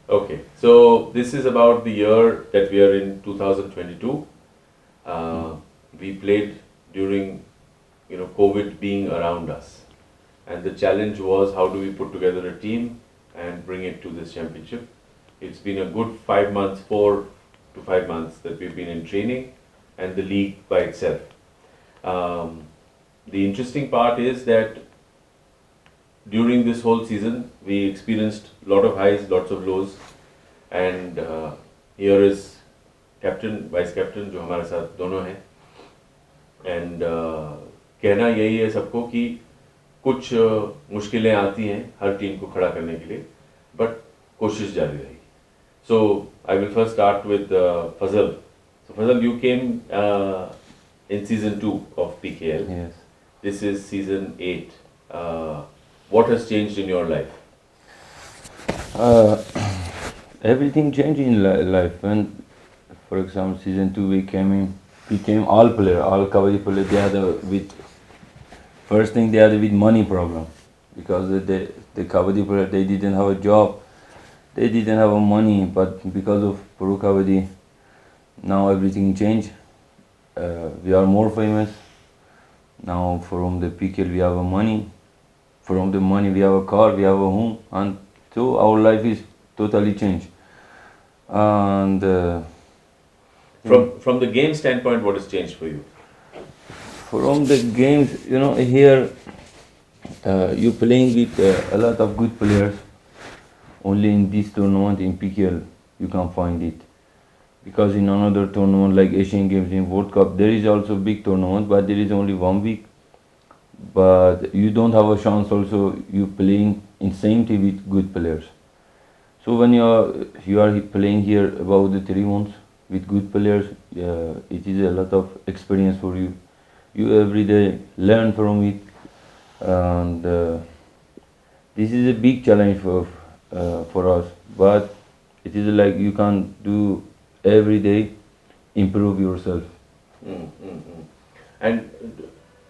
Okay, so this is about the year that we are in 2022. Uh, we played during COVID being around us, and the challenge was how do we put together a team and bring it to this championship. It's been a good 5 months, 4 to 5 months that we've been in training, and the league by itself. Um, the interesting part is that during this whole season, we experienced a lot of highs, lots of lows, and here is captain vice captain जो हमारे साथ दोनों हैं and कहना यही है सबको कि कुछ मुश्किलें आती हैं हर टीम को खड़ा करने के लिए बट कोशिश जारी रहेगी so I will first start with Fazal so Fazal you came in season 2 of PKL. Yes. This is season 8. What has changed in your life? Uh, Everything changed in life. When, for example, season 2 we became all player, all Kabaddi player. They had with first thing they had with money problem because the Kabaddi player they didn't have a job, they didn't have a money. But because of Pro Kabaddi, now everything changed. We are more famous. Now from the PKL we have a money. From the money we have a car, we have a home, and so our life is totally changed. And From the game standpoint, what has changed for you? from the games, here you playing with a lot of good players. Only in this tournament in PKL you can find it. Because in another tournament like Asian Games in World Cup, there is also big tournament, but there is only 1 week. But you don't have a chance also you playing in same team with good players. So when you are playing here about the 3 months with good players, it is a lot of experience for you. You every day learn from it, and this is a big challenge for us. But it is like you can do every day improve yourself. And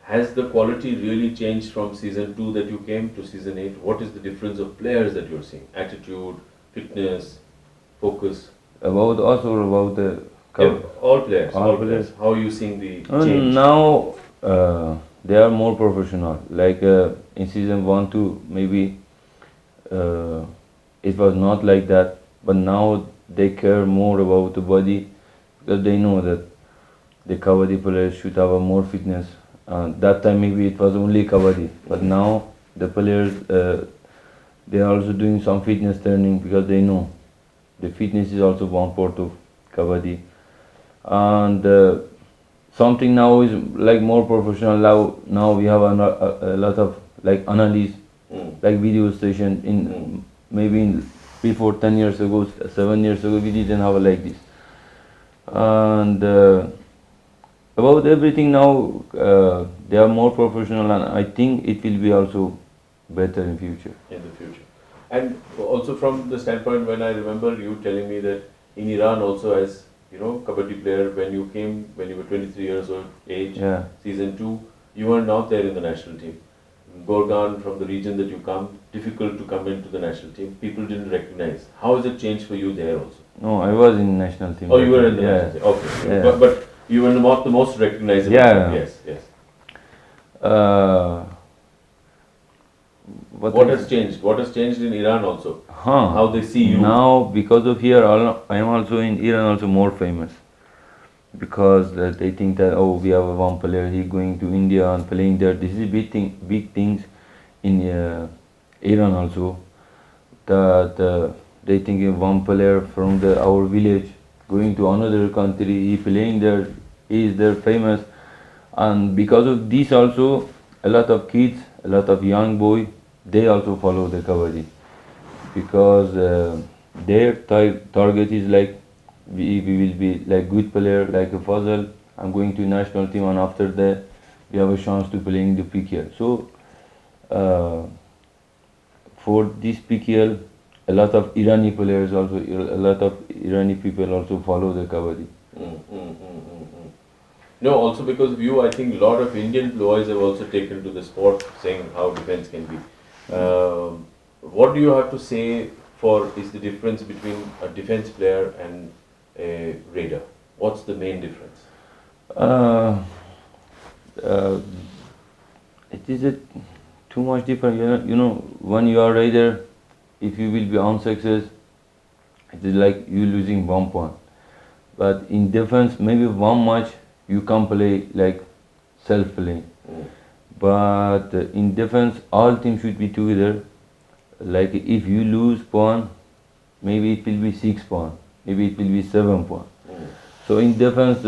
has the quality really changed from season 2 that you came to season 8? What is the difference of players that you're seeing? Attitude, fitness, focus? About us or about the All players. All players. How are you seeing the change? Now they are more professional. Like in season 1, 2, maybe it was not like that. But now they care more about the body because they know that the Kabaddi players should have a more fitness. That time maybe it was only Kabaddi, but now the players they are also doing some fitness training because they know the fitness is also one part of Kabaddi. And something now is like more professional. Now we have a lot of like analysis, like video station in maybe before 10 years ago, 7 years ago, we didn't have like this. And about everything now, they are more professional, and I think it will be also better in future. In the future. And also from the standpoint, when I remember you telling me that in Iran also as, Kabaddi player, when you came, when you were 23 years old age, Yeah. season 2, you were not there in the national team. Gorgan, from the region that you come, difficult to come into the national team. People didn't recognize. How has it changed for you there also? No, I was in national team. Oh, you were in the Yeah. national team. Okay. Yeah. But you were not the most recognizable. Yeah. Yes, yes. Uh, What has changed? What has changed in Iran also? Huh. How they see you? Now, because of here, I am also in Iran also more famous. Because they think that we have one player, he going to India and playing there. This is big things in Iran also. That they think one player from our village going to another country, he playing there, he is there famous, and because of this also, a lot of kids, a lot of young boy, they also follow the Kabaddi because their target is like we will be like good player like a Fazal. I'm going to national team, and after that we have a chance to play in the PKL. So for this PKL, a lot of Irani players also, a lot of Irani people also follow the Kabaddi. No, also because of you, I think a lot of Indian boys have also taken to the sport, saying how defense can be. What do you have to say for is the difference between a defense player and a raider? What's the main difference? Uh, uh, it is too much different. When you are raider, if you will be unsuccess, it is like you losing 1 point. But in defense, maybe one match you can play like self-playing. But in defense, all teams should be together. Like if you lose point, maybe it will be 6 point, maybe it will be 7 point. So in defense,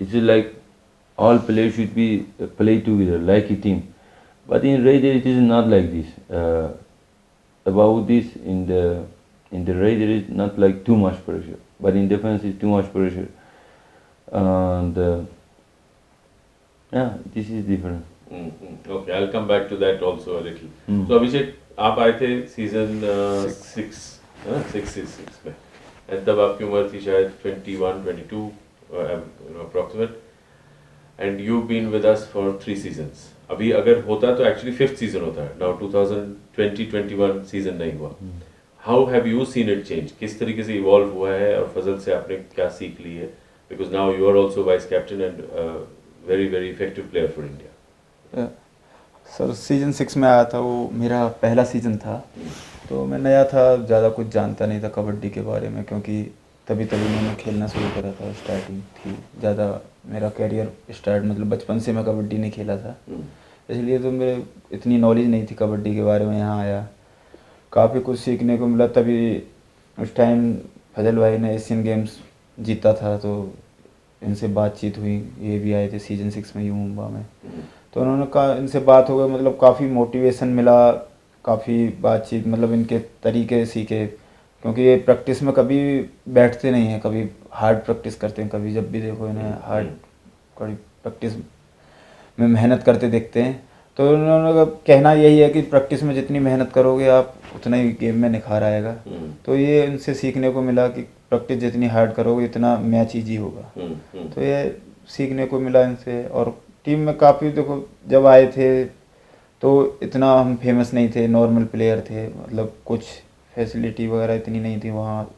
it's like all players should be play together like a team. But in raider, it is not like this. About this in the raider is not like too much pressure, but in defense is too much pressure, and yeah, this is different. Okay, I'll come back to that also a little. Hmm. So Abhishek, आप आए थे season 6 में, and तब आपकी उम्र थी शायद 21-22 approximate, and you been with us for 3 seasons. अभी अगर होता तो एक्चुअली 5th सीजन होता है. नाउ 2020-21 सीजन नहीं हुआ. How have you seen it change? किस तरीके से इवॉल्व हुआ है और फजल से आपने क्या सीख ली है? Because now you are also vice captain and very very effective player for India. Sir season 6 में आया था, वो मेरा पहला सीज़न था. तो मैं नया था, ज़्यादा कुछ जानता नहीं था कबड्डी के बारे में, क्योंकि तभी मैंने खेलना शुरू करा था. स्टार्टिंग थी, ज़्यादा मेरा कैरियर स्टार्ट मतलब बचपन से मैं कबड्डी नहीं खेला था, इसलिए तो मेरे इतनी नॉलेज नहीं थी कबड्डी के बारे में. यहाँ आया, काफ़ी कुछ सीखने को मिला. तभी उस टाइम फजल भाई ने एशियन गेम्स जीता था, तो इनसे बातचीत हुई. ये भी आए थे सीजन 6 में मुंबई में, तो उन्होंने कहा, इनसे बात हो गई, मतलब काफ़ी मोटिवेशन मिला, काफ़ी बातचीत, मतलब इनके तरीके सीखे. क्योंकि ये प्रैक्टिस में कभी बैठते नहीं हैं, कभी हार्ड प्रैक्टिस करते हैं, कभी जब भी देखो इन्हें हार्ड कड़ी प्रैक्टिस में मेहनत करते देखते हैं. तो उन्होंने का कहना यही है कि प्रैक्टिस में जितनी मेहनत करोगे आप, उतना ही गेम में निखार आएगा. तो ये इनसे सीखने को मिला कि प्रैक्टिस जितनी हार्ड करोगे इतना मैच ईजी होगा. तो ये सीखने को मिला इनसे. और टीम में काफ़ी देखो, जब आए थे तो इतना हम फेमस नहीं थे, नॉर्मल प्लेयर थे, मतलब कुछ फैसिलिटी वगैरह इतनी नहीं थी वहाँ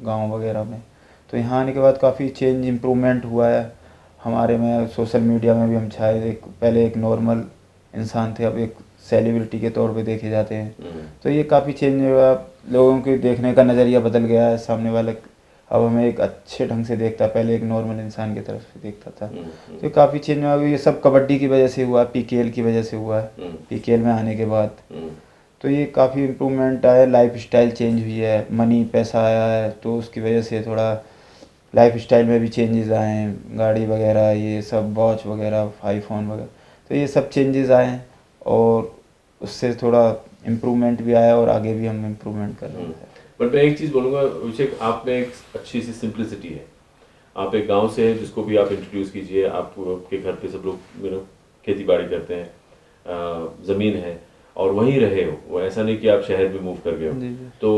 गांव वगैरह में. तो यहाँ आने के बाद काफ़ी चेंज इम्प्रूवमेंट हुआ है हमारे में. सोशल मीडिया में भी हम छाए. पहले एक नॉर्मल इंसान थे, अब एक सेलिब्रिटी के तौर पे देखे जाते हैं. तो ये काफ़ी चेंज हुआ, लोगों के देखने का नज़रिया बदल गया है. सामने वाले अब हमें एक अच्छे ढंग से देखता, पहले एक नॉर्मल इंसान की तरफ से देखता था. तो ये काफ़ी चेंज हुआ. ये सब कबड्डी की वजह से हुआ, PKL की वजह से हुआ है. PKL में आने के बाद तो ये काफ़ी इम्प्रूवमेंट आया, लाइफ स्टाइल चेंज हुई है, मनी पैसा आया है, तो उसकी वजह से थोड़ा लाइफ स्टाइल में भी चेंजेस आए हैं. गाड़ी वगैरह, ये सब वॉच वगैरह, आईफोन वगैरह, तो ये सब चेंजेस आए हैं, और उससे थोड़ा इम्प्रूवमेंट भी आया, और आगे भी हम इम्प्रूवमेंट कर रहे हैं. बट मैं एक चीज़ बोलूँगा अभिषेक, आप में एक अच्छी सी सिंप्लिसिटी है. आप एक गांव से हैं, जिसको भी आप इंट्रोड्यूस कीजिए, आपके घर पे सब लोग खेती बाड़ी करते हैं, ज़मीन है, और वहीं रहे हो. वो ऐसा नहीं कि आप शहर में मूव कर गए हो. तो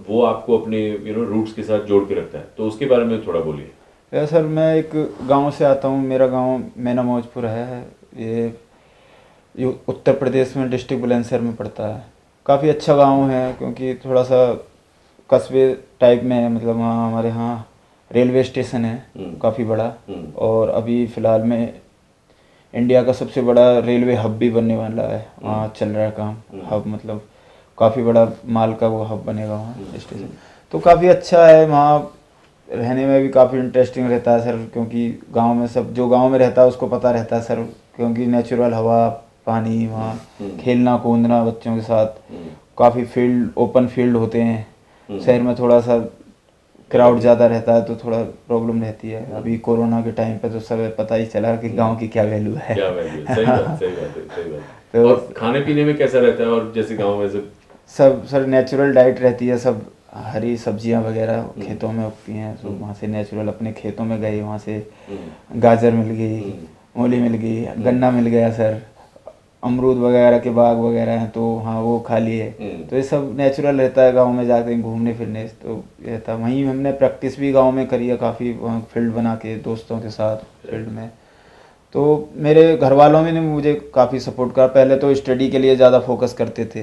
वो आपको अपने रूट्स के साथ जोड़ के रखता है. तो उसके बारे में थोड़ा बोलिए. या सर, मैं एक गांव से आता हूँ. मेरा गांव मैना मौजपुर है. ये उत्तर प्रदेश में डिस्ट्रिक्ट बुलंदशहर में पड़ता है. काफ़ी अच्छा गांव है, क्योंकि थोड़ा सा कस्बे टाइप में है. मतलब वहाँ हमारे यहाँ रेलवे स्टेशन है काफ़ी बड़ा, और अभी फ़िलहाल में इंडिया का सबसे बड़ा रेलवे हब भी बनने वाला है. वहाँ चल रहा है काम. हब मतलब काफ़ी बड़ा माल का वो हब बनेगा वहाँ स्टेशन. तो काफ़ी अच्छा है. वहाँ रहने में भी काफ़ी इंटरेस्टिंग रहता है सर, क्योंकि गांव में सब, जो गांव में रहता है उसको पता रहता है सर, क्योंकि नेचुरल हवा, पानी, वहाँ खेलना कूदना बच्चों के साथ, काफ़ी फील्ड, ओपन फील्ड होते हैं. शहर में थोड़ा सा क्राउड ज़्यादा रहता है, तो थोड़ा प्रॉब्लम रहती है. अभी कोरोना के टाइम पे तो सब पता ही चला कि गांव की क्या वैल्यू है. क्या वैल्यू है. सही बात, सही बात है, सही बात है. तो और खाने पीने में कैसा रहता है? और जैसे गांव में सब सर नेचुरल डाइट रहती है. सब हरी सब्जियां वगैरह खेतों में उगती हैं, तो वहाँ से नेचुरल अपने खेतों में गए, वहाँ से गाजर मिल गई, मूली मिल गई, गन्ना मिल गया सर, अमरूद वगैरह के बाग वगैरह हैं, तो हाँ वो खा लिए. तो ये सब नेचुरल रहता है. गांव में जाते हैं घूमने फिरने, तो ये था. वहीं हमने प्रैक्टिस भी गांव में करी है काफ़ी, वहाँ फील्ड बना के दोस्तों के साथ फील्ड में. तो मेरे घर वालों ने मुझे काफ़ी सपोर्ट करा। पहले तो स्टडी के लिए ज़्यादा फोकस करते थे,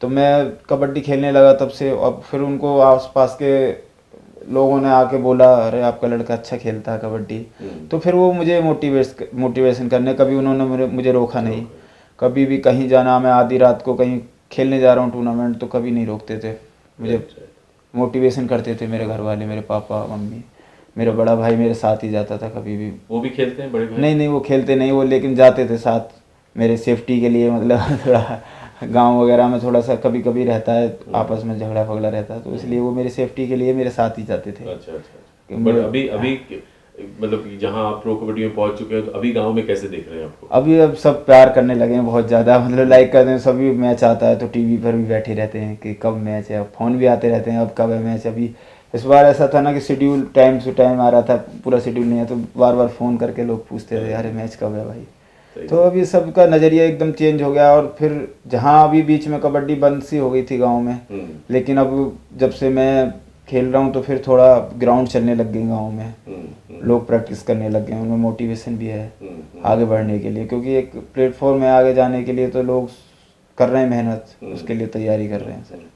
तो मैं कबड्डी खेलने लगा तब से। अब फिर उनको आसपास के लोगों ने आके बोला, अरे आपका लड़का अच्छा खेलता है कबड्डी, तो फिर वो मुझे मोटिवेशन करने, कभी उन्होंने मुझे रोका नहीं। कभी भी कहीं जाना, मैं आधी रात को कहीं खेलने जा रहा हूँ टूर्नामेंट, तो कभी नहीं रोकते थे मुझे, मोटिवेशन करते थे मेरे घर वाले, मेरे पापा मम्मी। मेरा बड़ा भाई मेरे साथ ही जाता था कभी भी। वो भी खेलते हैं बड़े भाई? नहीं नहीं, वो खेलते नहीं, वो लेकिन जाते थे साथ मेरे सेफ्टी के लिए, मतलब थोड़ा गांव वगैरह में थोड़ा सा कभी कभी रहता है, आपस में झगड़ा फगड़ा रहता है, तो इसलिए वो मेरे सेफ्टी के लिए मेरे साथ ही जाते थे। अच्छा अच्छा। बट अभी अभी मतलब जहाँ आप प्रो कबड्डी में पहुंच चुके हैं, तो अभी गांव में कैसे देख रहे हैं आपको? अभी अब सब प्यार करने लगे हैं बहुत ज़्यादा, मतलब लाइक करते हैं। सभी मैच आता है तो टीवी पर भी बैठे रहते हैं कि कब मैच है, अब फ़ोन भी आते रहते हैं अब कब है मैच। अभी इस बार ऐसा था ना कि शेड्यूल टाइम टू टाइम आ रहा था, पूरा शेड्यूल नहीं है, तो बार बार फ़ोन करके लोग पूछते थे, अरे मैच कब है भाई। तो अभी सबका नज़रिया एकदम चेंज हो गया। और फिर जहाँ अभी बीच में कबड्डी बंद सी हो गई थी गाँव में, लेकिन अब जब से मैं खेल रहा हूँ तो फिर थोड़ा ग्राउंड चलने लग गई गाँव में, लोग प्रैक्टिस करने लग गए, उनमें मोटिवेशन भी है आगे बढ़ने के लिए, क्योंकि एक प्लेटफॉर्म में आगे जाने के लिए तो लोग कर रहे हैं मेहनत, उसके लिए तैयारी कर रहे हैं सर।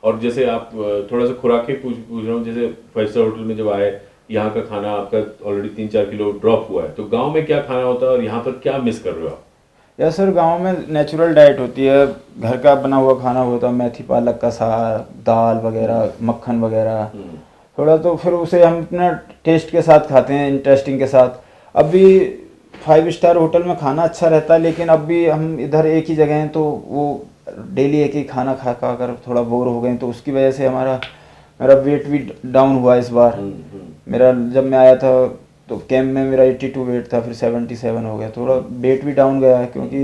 और जैसे आप थोड़ा सा खुराकें पूछ रहा हूँ, जैसे 5 स्टार होटल में जब आए, यहाँ का खाना आपका ऑलरेडी 3-4 किलो ड्रॉप हुआ है, तो गांव में क्या खाना होता है और यहाँ पर क्या मिस कर रहे हो आप? या सर गांव में नेचुरल डाइट होती है, घर का बना हुआ खाना होता है, मेथी पालक का साग, दाल वगैरह, मक्खन वगैरह थोड़ा, तो फिर उसे हम अपना टेस्ट के साथ खाते हैं, इंटरेस्टिंग के साथ। अभी 5 स्टार होटल में खाना अच्छा रहता है, लेकिन अब भी हम इधर एक ही जगह हैं, तो वो डेली एक ही खाना खा खा कर थोड़ा बोर हो गए, तो उसकी वजह से मेरा वेट भी डाउन हुआ इस बार। मेरा जब मैं आया था तो कैंप में मेरा 82 वेट था, फिर 77 हो गया, थोड़ा वेट भी डाउन गया है, क्योंकि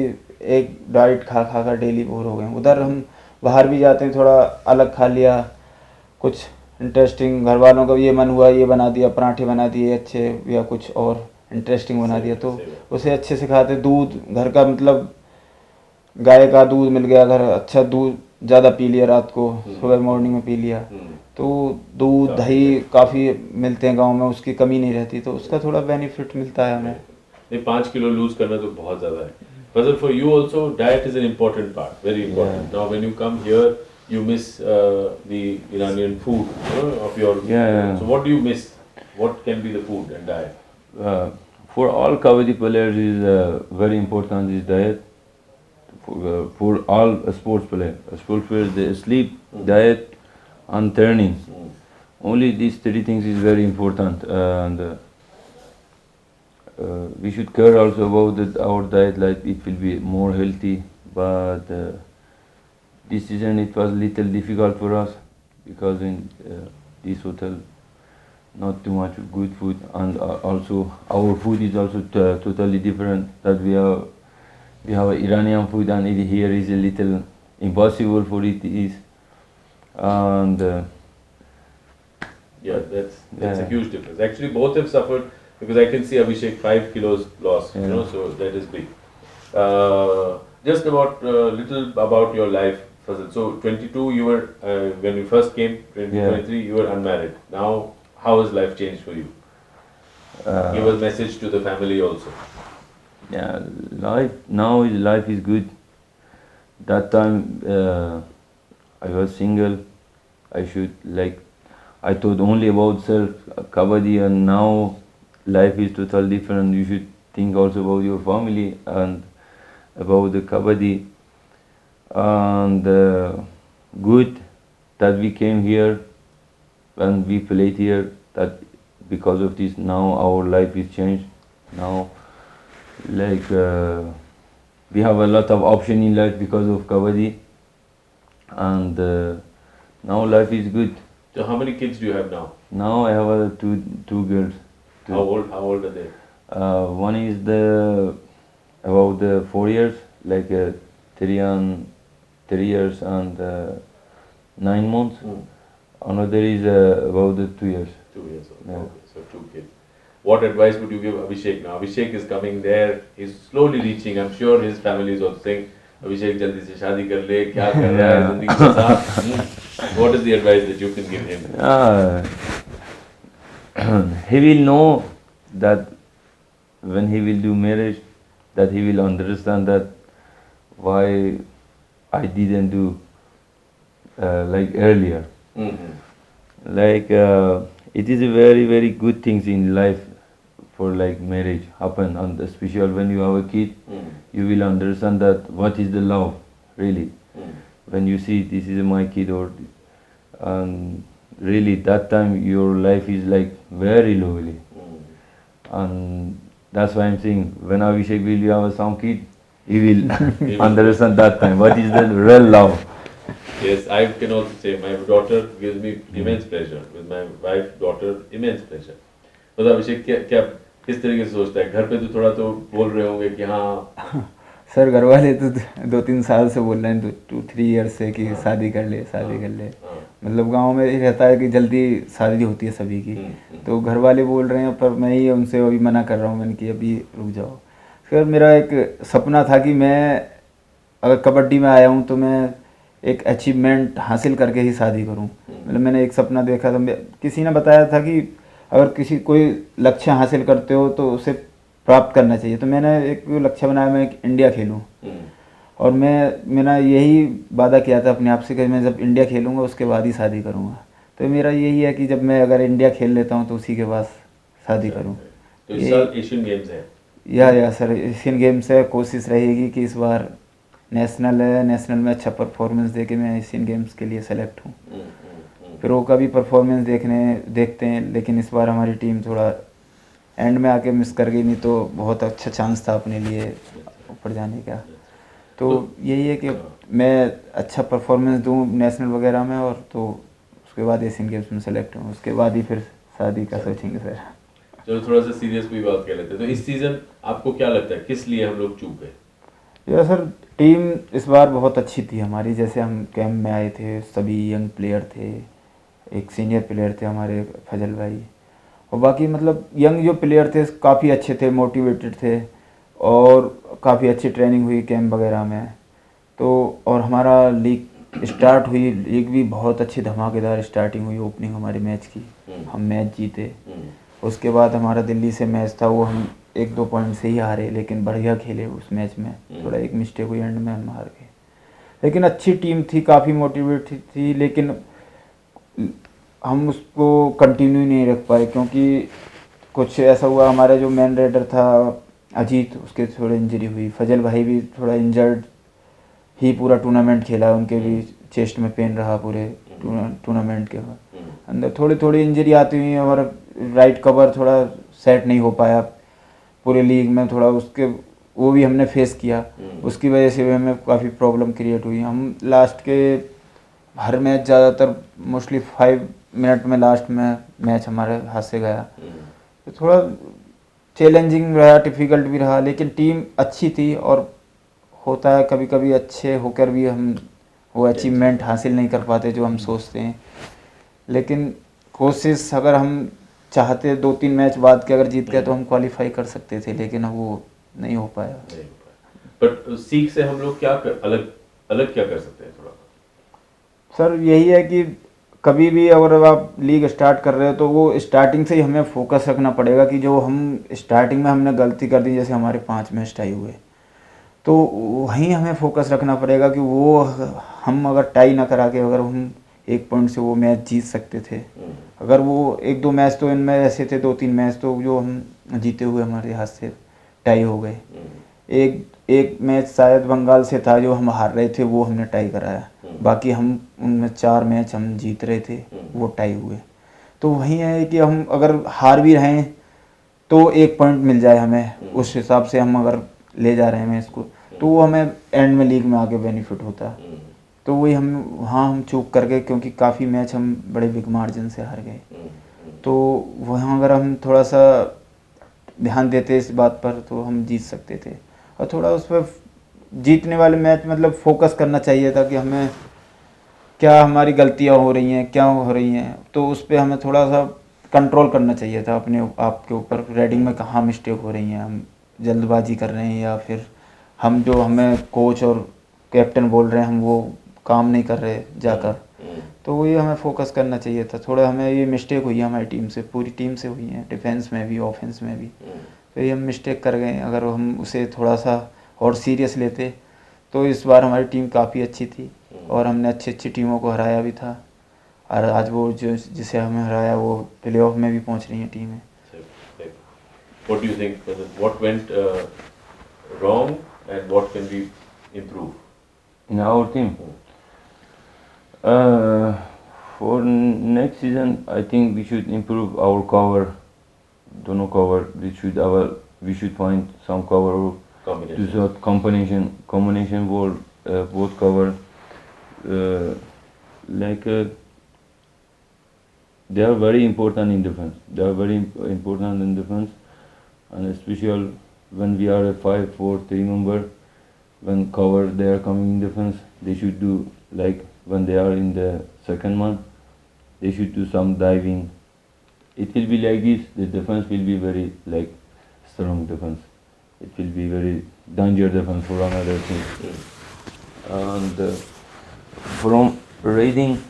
एक डाइट खा खा कर डेली बोर हो गए। उधर हम बाहर भी जाते हैं, थोड़ा अलग खा लिया, कुछ इंटरेस्टिंग, घर वालों का ये मन हुआ ये बना दिया, पराठे बना दिए अच्छे, या कुछ और इंटरेस्टिंग बना दिया, तो उसे अच्छे से खाते। दूध घर का, मतलब गाय का दूध मिल गया, घर अच्छा दूध ज़्यादा पी लिया, रात को सुबह मॉर्निंग में पी लिया, तो दूध दही काफ़ी मिलते हैं गांव में, उसकी कमी नहीं रहती, तो उसका थोड़ा बेनिफिट मिलता है हमें। ये 5 किलो लूज करना तो बहुत ज़्यादा है। But for you also, diet is an important part, very important. Now when you come here, you miss the Iranian food, of your. So what do you miss? What can be the food and diet? For all kabaddi players is very important is diet. For all sports players they sleep, diet, and training. Only these three things is very important, and we should care also about our diet, like it will be more healthy. But this season it was little difficult for us because in this hotel not too much good food, and also our food is also totally different. That we have Iranian food, and it here is a little impossible for it is, and yeah, that's a huge difference. Actually, both have suffered, because I can see Abhishek 5 kilos loss, so that is big. Just about little about your life, Fazal. So 22, you were when you first came. 23, you were unmarried. Now, how has life changed for you? Give a message to the family also. Yeah, life is good. That time I was single. I thought only about self, kabaddi, and now life is totally different. You should think also about your family and about the kabaddi. And good that we came here and we played here. That because of this now our life is changed. Now, we have a lot of option in life because of kabaddi, and now life is good. So how many kids do you have now? Now I have two girls. How old are they? One is about 4 years, like 3 years and 9 months. Another is about 2 years. 2 years old. Yeah. Okay, so 2 kids. What advice would you give Abhishek now? Abhishek is coming there. He's slowly reaching. I'm sure his family is also saying, Abhishek, jaldi se shaadi kar le. Kya kar raha hai zindagi ke saath? What is the advice that you can give him? He will know that when he will do marriage, that he will understand that why I didn't do like earlier. Like it is a very good things in life for like marriage happen, and especially when you have a kid, you will understand that what is the love really. When you see this is my kid, or and really that time your life is like very lovely, and that's why I'm saying when Abhishek will have some kid, he will understand that time what is the real love. Yes, I can also say my daughter gives me immense pleasure. With my wife, daughter, immense pleasure. मतलब अभिषेक क्या किस तरीके से सोचता है? घर पे तो थोड़ा तो बोल रहे होंगे कि हाँ सर घर वाले तो 2-3 साल से बोल रहे हैं, 2-3 ईयर से कि शादी कर ले, शादी कर ले। मतलब गांव में ये रहता है कि जल्दी शादी होती है सभी की, तो घर वाले बोल रहे हैं, पर मैं ही उनसे अभी मना कर रहा हूँ, मैंने कि अभी रुक जाओ। फिर मेरा एक सपना था कि मैं अगर कबड्डी में आया हूँ तो मैं एक अचीवमेंट हासिल करके ही शादी करूँ। मतलब मैंने एक सपना देखा था, किसी ने बताया था कि अगर किसी कोई लक्ष्य हासिल करते हो तो उसे प्राप्त करना चाहिए। तो मैंने एक लक्ष्य बनाया, मैं इंडिया खेलूँ, और मैंने यही वादा किया था अपने आप से कि मैं जब इंडिया खेलूँगा उसके बाद ही शादी करूँगा। तो मेरा यही है कि जब मैं अगर इंडिया खेल लेता हूँ तो उसी के बाद शादी करूँ। तो इस साल एशियन गेम्स है? या सर एशियन गेम्स है, कोशिश रहेगी कि इस बार नेशनल है, नेशनल में अच्छा परफॉर्मेंस दे के मैं एशियन गेम्स के लिए सेलेक्ट हूँ। प्रो का भी परफॉर्मेंस देखते हैं, लेकिन इस बार हमारी टीम थोड़ा एंड में आके मिस कर गई, नहीं तो बहुत अच्छा चांस था अपने लिए ऊपर जाने का। तो यही है कि मैं अच्छा परफॉर्मेंस दूं नेशनल वगैरह में, और तो उसके बाद एशियन गेम्स में सेलेक्ट हूँ, उसके बाद ही फिर शादी का सोचेंगे सर। चलो थोड़ा सा सीरियस कोई बात कर लेते हैं। तो इस सीजन आपको क्या लगता है किस लिए हम लोग चूक गए? या सर टीम इस बार बहुत अच्छी थी हमारी। जैसे हम कैंप में आए थे, सभी यंग प्लेयर थे, एक सीनियर प्लेयर थे हमारे फजल भाई, और बाकी मतलब यंग जो प्लेयर थे काफ़ी अच्छे थे, मोटिवेटेड थे, और काफ़ी अच्छी ट्रेनिंग हुई कैंप वगैरह में। तो और हमारा लीग स्टार्ट हुई, लीग भी बहुत अच्छी धमाकेदार स्टार्टिंग हुई, ओपनिंग हमारे मैच की, हम मैच जीते। उसके बाद हमारा दिल्ली से मैच था, वो हम 1-2 पॉइंट से ही हारे, लेकिन बढ़िया खेले उस मैच में। थोड़ा एक मिस्टेक हुई एंड में, हम हार गए, लेकिन अच्छी टीम थी, काफ़ी मोटिवेटेड थी, लेकिन हम उसको कंटिन्यू नहीं रख पाए क्योंकि कुछ ऐसा हुआ। हमारा जो मेन रेडर था अजीत, उसके थोड़ी इंजरी हुई, फजल भाई भी थोड़ा इंजर्ड ही पूरा टूर्नामेंट खेला, उनके भी चेस्ट में पेन रहा पूरे टूर्नामेंट के अंदर। थोड़ी इंजरी आती हुई, और राइट कवर थोड़ा सेट नहीं हो पाया पूरे लीग में, थोड़ा उसके वो भी हमने फेस किया, उसकी वजह से भी हमें काफ़ी प्रॉब्लम क्रिएट हुई। हम लास्ट के हर मैच ज़्यादातर मोस्टली 5 मिनट में लास्ट में मैच हमारे हाथ से गया, तो थोड़ा चैलेंजिंग रहा, डिफ़िकल्ट भी रहा, लेकिन टीम अच्छी थी। और होता है कभी कभी अच्छे होकर भी हम वो अचीवमेंट हासिल नहीं कर पाते जो हम सोचते हैं, लेकिन कोशिश अगर हम चाहते 2-3 मैच बाद के अगर जीत गए तो हम क्वालिफाई कर सकते थे, लेकिन अब वो नहीं हो पाया। बट सीख से हम लोग अलग क्या कर सकते हैं थोड़ा? सर यही है कि कभी भी अगर आप लीग स्टार्ट कर रहे हो तो वो स्टार्टिंग से ही हमें फोकस रखना पड़ेगा कि जो हम स्टार्टिंग में हमने गलती कर दी, जैसे हमारे 5 मैच टाई हुए, तो वहीं हमें फोकस रखना पड़ेगा कि वो हम अगर टाई ना करा के अगर हम 1 पॉइंट से वो मैच जीत सकते थे। अगर वो 1-2 मैच तो इनमें ऐसे थे, 2-3 मैच तो जो हम जीते हुए हमारे हाथ से टाई हो गए। एक मैच शायद बंगाल से था जो हम हार रहे थे, वो हमने टाई कराया, बाकी हम उनमें 4 मैच हम जीत रहे थे, वो टाई हुए। तो वही है कि हम अगर हार भी रहे हैं तो 1 पॉइंट मिल जाए हमें, उस हिसाब से हम अगर ले जा रहे हैं मैच को, तो वो हमें एंड में लीग में आगे बेनिफिट होता है। तो वही हम चूक कर गए, क्योंकि काफ़ी मैच हम बड़े बिग मार्जिन से हार गए। तो वहाँ अगर हम थोड़ा सा ध्यान देते इस बात पर तो हम जीत सकते थे, और थोड़ा उस पर जीतने वाले मैच मतलब फोकस करना चाहिए था कि हमें क्या हमारी गलतियाँ हो रही हैं, क्या हो रही हैं, तो उस पर हमें थोड़ा सा कंट्रोल करना चाहिए था अपने आप के ऊपर। रेडिंग में कहाँ मिस्टेक हो रही हैं, हम जल्दबाजी कर रहे हैं, या फिर हम जो हमें कोच और कैप्टन बोल रहे हैं हम वो काम नहीं कर रहे जाकर, तो वही हमें फोकस करना चाहिए था। थोड़ा हमें ये मिस्टेक हुई है हमारी टीम से, पूरी टीम से हुई है, डिफेंस में भी ऑफेंस में भी, तो ये हम मिस्टेक कर गए। अगर हम उसे थोड़ा सा और सीरियस लेते तो इस बार हमारी टीम काफ़ी अच्छी थी और हमने अच्छी अच्छी टीमों को हराया भी था। और आज वो जो जिसे हमें हराया वो प्लेऑफ में भी पहुंच रही हैं टीमें। What do you think? What went wrong and what can we improve? In our team, for next season, I think we should improve our cover. Don't know cover. We should find some cover to Combination. sort combination for both cover. Uh, like they are very important in defense. They are very important in defense, and especially when we are a 5-4-3 member. When cover they are coming in defense, they should do like when they are in the second man, they should do some diving. It will be like this. The defense will be very like strong defense. It will be very danger defense for another team. And from rating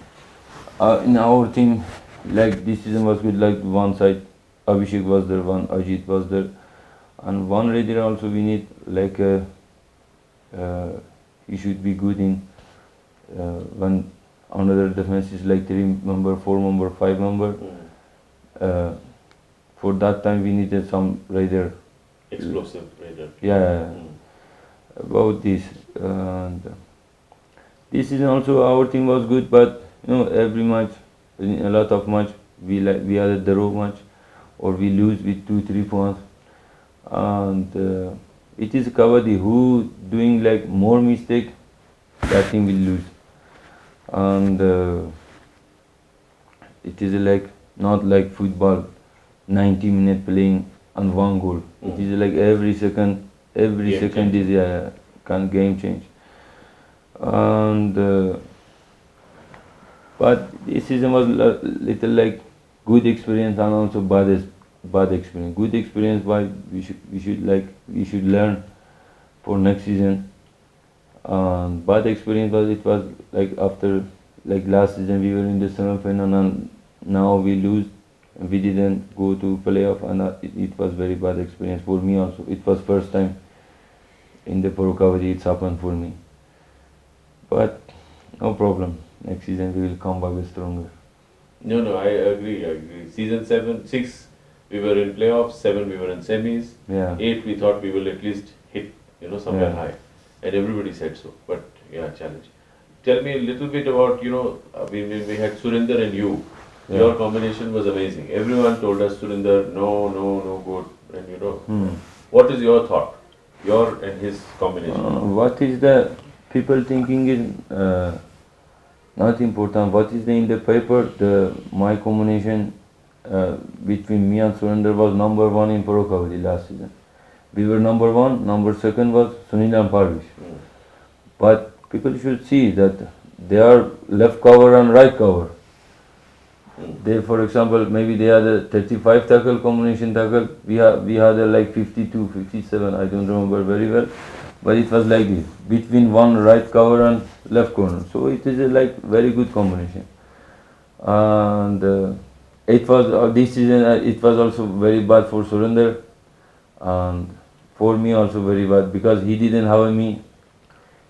in our team, like this season was good. Like one side, Abhishek was there, one Ajit was there, and one raider also we need like he should be good in when another defense is like 3 member, 4 member, 5 member. For that time we needed some raider. Explosive raider. Yeah, about this. And this season also our team was good, but every match, in a lot of match, we had a draw match, or we lose with 2-3 points, and it is Kabaddi who doing like more mistake, that team will lose, and it is like not like football, 90 minute playing and one goal. It is like every second is can game change. And but this season was little like good experience and also bad experience. Good experience why we should learn for next season. And bad experience was it was like after like last season we were in the semi-final and now we lose. We didn't go to playoff and it was very bad experience for me also. It was first time in the Pro Kabaddi it's happened for me. But no problem. Next season we will come back stronger. No, I agree. Season 7, 6, we were in playoffs. 7, we were in semis. Yeah. 8, we thought we will at least hit, somewhere Yeah. high, and everybody said so. But yeah, challenge. Tell me a little bit about, we had Surinder and you. Yeah. Your combination was amazing. Everyone told us Surinder, no good, and what is your thought? Your and his combination. What is the people thinking is not important. What is in the paper? My combination between me and Surinder was number 1 in Pro Kabaddi last season. We were number 1. Number 2 was Sunil and Parvish. But people should see that they are left cover and right cover. They, for example, maybe they had a 35 tackle combination tackle. We had a like 52, 57. I don't remember very well, but it was like this between one right cover and left corner. So it is a like very good combination. And it was this season. It was also very bad for Surinder, and for me also very bad because he didn't have me.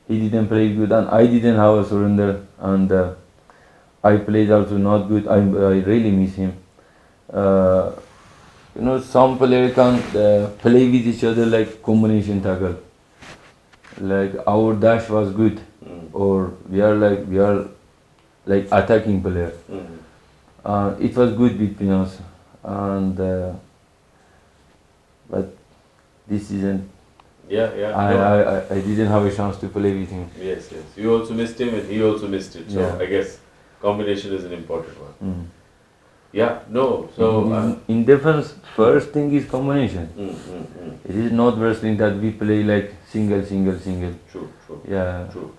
He didn't play good, and I didn't have a Surinder, and I played also not good. I really miss him. Some players can play with each other like combination tackle. Like our dash was good, or we are like attacking player. It was good between us, and but this season Yeah. I didn't have a chance to play with him. Yes. You also missed him, and he also missed it. So Yeah. I guess combination is an important one. Mm. Yeah. No. So. in defense, first thing is combination. It is not wrestling that we play like single. True. Yeah. True.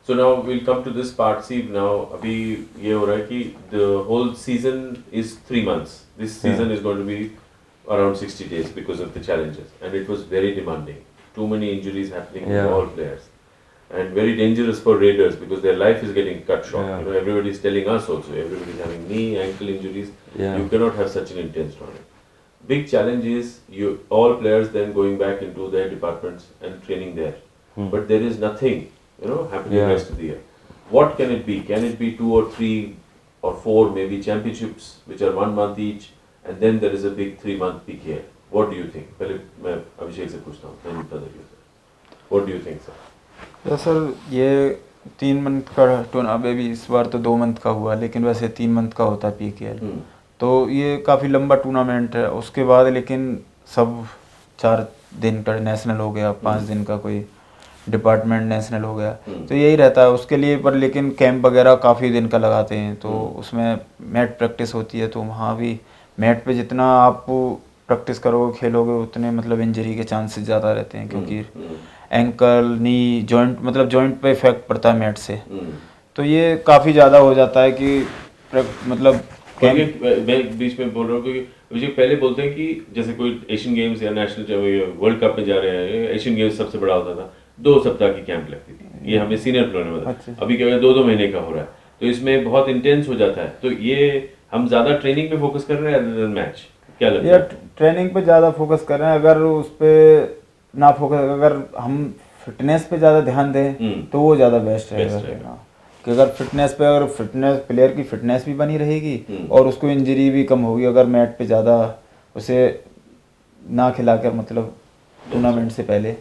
So now we'll come to this part. See, now अभी ये हो रहा है कि the whole season is 3 months. This season is going to be around 60 days because of the challenges, and it was very demanding. Too many injuries happening to all players, and very dangerous for raiders because their life is getting cut short. Yeah. Everybody is telling us also. Everybody is having knee, ankle injuries. Yeah. You cannot have such an intense tournament. big challenge is you all players then going back into their departments and training there. But there is nothing, happening Yeah. rest of the year. What can it be? Can it be 2 or 3 or 4 maybe championships which are 1 month each, and then there is a big 3-month PKL? What do you think? पहले मैं अभिषेक से पूछता हूँ. Then further you, sir. What do you think, sir? तो sir ये 3 month का tournament, अभी इस बार तो 2 मंथ का हुआ, लेकिन वैसे 3 मंथ का होता है PKL। तो ये काफ़ी लंबा टूर्नामेंट है। उसके बाद लेकिन सब 4 दिन का नेशनल हो गया, 5 दिन का कोई डिपार्टमेंट नेशनल हो गया, तो यही रहता है उसके लिए। पर लेकिन कैंप वगैरह काफ़ी दिन का लगाते हैं, तो उसमें मैट प्रैक्टिस होती है, तो वहाँ भी मैट पे जितना आप प्रैक्टिस करोगे खेलोगे उतने मतलब इंजरी के चांसेस ज़्यादा रहते हैं, क्योंकि एंकल नी जॉइंट मतलब जॉइंट पे इफेक्ट पड़ता है मैट से। तो ये काफ़ी ज़्यादा हो जाता है कि मतलब मैं बीच में बोल रहा हूँ क्योंकि मुझे पहले बोलते हैं कि जैसे कोई एशियन गेम्स या नेशनल वर्ल्ड कप में जा रहे हैं, एशियन गेम्स सबसे बड़ा होता था, 2 सप्ताह की कैंप लगती थी। ये हमें सीनियर प्लेयर ने बताया। अच्छा। अभी क्या 2-2 महीने का हो रहा है, तो इसमें बहुत इंटेंस हो जाता है। तो ये हम ज़्यादा ट्रेनिंग पे फोकस कर रहे हैं मैच, क्या लगता या है? ट्रेनिंग पे ज़्यादा फोकस कर रहे हैं। अगर उस पर ना फोकस, अगर हम फिटनेस पे ज़्यादा ध्यान दें तो वो ज़्यादा बेस्ट रहेगा। कि अगर फिटनेस प्लेयर की फिटनेस भी बनी रहेगी और उसको इंजरी भी कम होगी, अगर मैट पे ज़्यादा उसे ना खिलाकर मतलब टूर्नामेंट से पहले,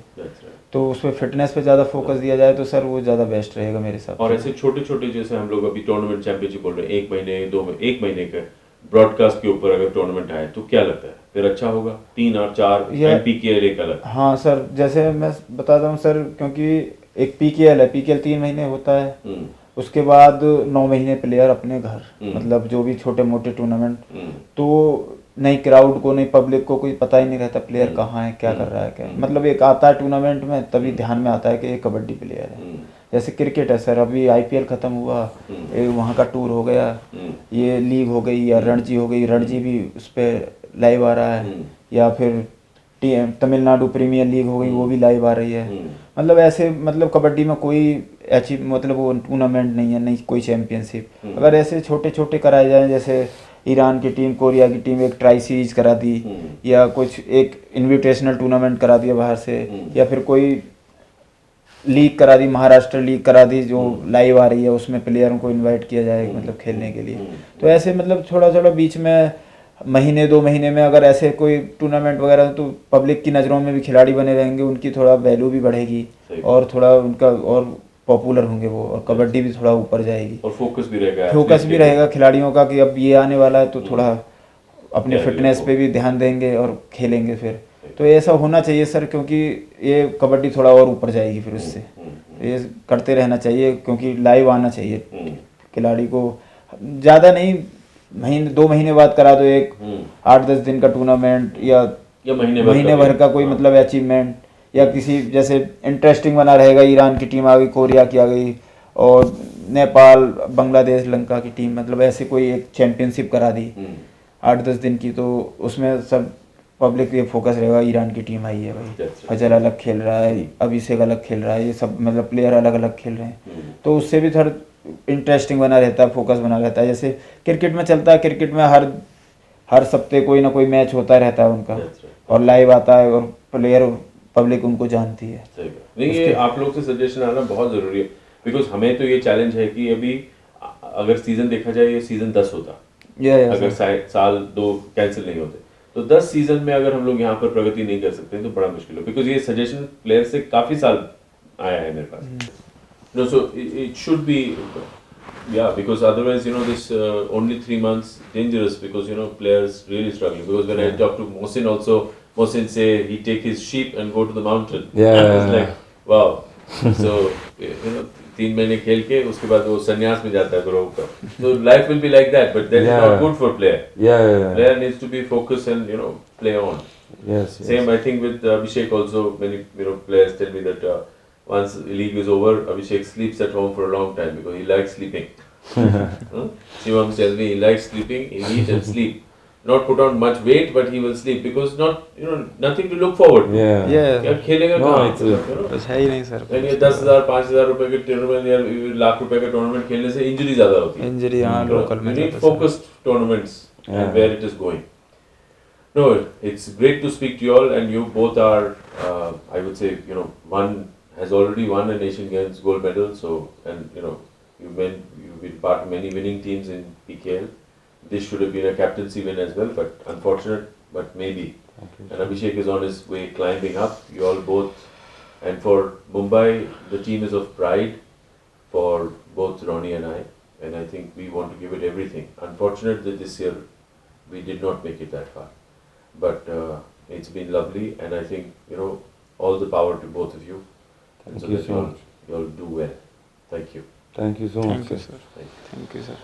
तो उस पर फिटनेस पे ज़्यादा फोकस दिया जाए तो सर वो ज़्यादा बेस्ट रहेगा मेरे हिसाब से। और ऐसे छोटे छोटे जैसे हम लोग अभी टूर्नामेंट चैंपियनशिप बोल रहे हैं, 1 महीने 2 महीने 1 महीने का ब्रॉडकास्ट के ऊपर अगर टूर्नामेंट आए तो क्या लगता है फिर अच्छा होगा? 3 और 4 PKL एक अलग। हाँ सर, जैसे मैं बताता हूँ सर, क्योंकि एक PKL है, PKL 3 महीने होता है, उसके बाद 9 महीने प्लेयर अपने घर, मतलब जो भी छोटे मोटे टूर्नामेंट, तो नई क्राउड को, नई पब्लिक को कोई पता ही नहीं रहता प्लेयर कहाँ है, क्या कर रहा है, क्या मतलब एक आता है टूर्नामेंट में तभी ध्यान में आता है कि एक कबड्डी प्लेयर है। जैसे क्रिकेट है सर, अभी IPL ख़त्म हुआ, वहाँ का टूर हो गया, ये लीग हो गई या रणजी हो गई, रणजी भी उस पर लाइव आ रहा है, या फिर तमिलनाडु प्रीमियर लीग हो गई, वो भी लाइव आ रही है। मतलब ऐसे मतलब कबड्डी में कोई अचीव मतलब वो टूर्नामेंट नहीं है, नहीं कोई चैंपियनशिप। अगर ऐसे छोटे छोटे कराए जाएँ, जैसे ईरान की टीम, कोरिया की टीम एक ट्राई सीरीज करा दी, या कुछ एक इनविटेशनल टूर्नामेंट करा दिया बाहर से, या फिर कोई लीग करा दी, महाराष्ट्र लीग करा दी जो लाइव आ रही है, उसमें प्लेयरों को इनवाइट किया जाए मतलब खेलने के लिए। तो ऐसे मतलब थोड़ा थोड़ा बीच में महीने 2 महीने में अगर ऐसे कोई टूर्नामेंट वगैरह, तो पब्लिक की नज़रों में भी खिलाड़ी बने रहेंगे, उनकी थोड़ा वैल्यू भी बढ़ेगी और थोड़ा उनका और पॉपुलर होंगे वो, और कबड्डी भी थोड़ा ऊपर जाएगी और फोकस भी रहेगा खिलाड़ियों का कि अब ये आने वाला है, तो थोड़ा अपने फिटनेस पे भी ध्यान देंगे और खेलेंगे फिर। तो ऐसा होना चाहिए सर, क्योंकि ये कबड्डी थोड़ा और ऊपर जाएगी फिर उससे। ये करते रहना चाहिए, क्योंकि लाइव आना चाहिए खिलाड़ी को। ज़्यादा नहीं, 2 महीने बाद करा दो एक 8-10 दिन का टूर्नामेंट, या महीने भर का कोई मतलब अचीवमेंट, या किसी जैसे इंटरेस्टिंग बना रहेगा। ईरान की टीम आ गई, कोरिया की आ गई, और नेपाल, बांग्लादेश, श्रीलंका की टीम, मतलब ऐसे कोई एक चैंपियनशिप करा दी 8-10 दिन की, तो उसमें सब पब्लिक ये फोकस रहेगा, ईरान की टीम आई है भाई, फजल अलग खेल रहा है, अभिषेक अलग खेल रहा है, ये सब मतलब प्लेयर अलग अलग खेल रहे हैं, तो उससे भी थोड़ा इंटरेस्टिंग बना रहता है, फोकस बना रहता है। जैसे क्रिकेट में चलता है, क्रिकेट में हर सप्ते कोई ना कोई मैच होता रहता है उनका, और लाइव आता है, और प्लेयर पब्लिक उनको जानती है। नहीं, ये आप लोग से सजेशन आना बहुत ज़रूरी है, बिकॉज हमें तो ये चैलेंज है कि अभी अगर सीज़न देखा जाए, ये सीज़न 10 होता, अगर साल 2 कैंसिल नहीं होते, तो 10 सीज़न में अगर हम लोग यहाँ पर प्रगति नहीं कर सकते तो बड़ा मुश्किल हो, बिकॉज ये सजेशन प्लेयर से काफ़ी साल आया है मेरे पास। No, so it should be, yeah, because otherwise, this only 3 months dangerous, because players really struggling. Because when I talk to Mohsin also, Mohsin say he take his sheep and go to the mountain. Yeah. It's like, wow. So 3 महीने खेल के उसके बाद वो संन्यास में जाता है ग्रो का. So life will be like that, but that is not good for player. Yeah. Player needs to be focused and play on. Yes. Same I think with Abhishek also. Many players tell me that. Once league is over, Abhishek sleeps at home for a long time because he likes sleeping. Shivam tells me he likes sleeping, he eat and sleep. Not put on much weight, but he will sleep because nothing to look forward to. Yeah. क्या खेलेगा कहाँ? बस है ही नहीं sir. ये 10,000 5,000 रुपए के tournament या लाख रुपए का टूर्नामेंट खेलने से इंजरी ज्यादा होती है। इंजरी हाँ लोकल में। You need focused tournaments and where it is going. No, it's great to speak to you all, and you both are, I would say, one has already won a Asian Games gold medal, so, and you've been part of many winning teams in PKL. This should have been a captaincy win as well, but unfortunate, but maybe. And Abhishek is on his way climbing up. You all both, and for Mumbai, the team is of pride for both Ronnie and I think we want to give it everything. Unfortunate that this year we did not make it that far, but it's been lovely, and I think all the power to both of you. Thank so you that so much. you all do well. Thank you. Thank you so much. Thank you, Sir. sir. Thank you. Thank you, sir.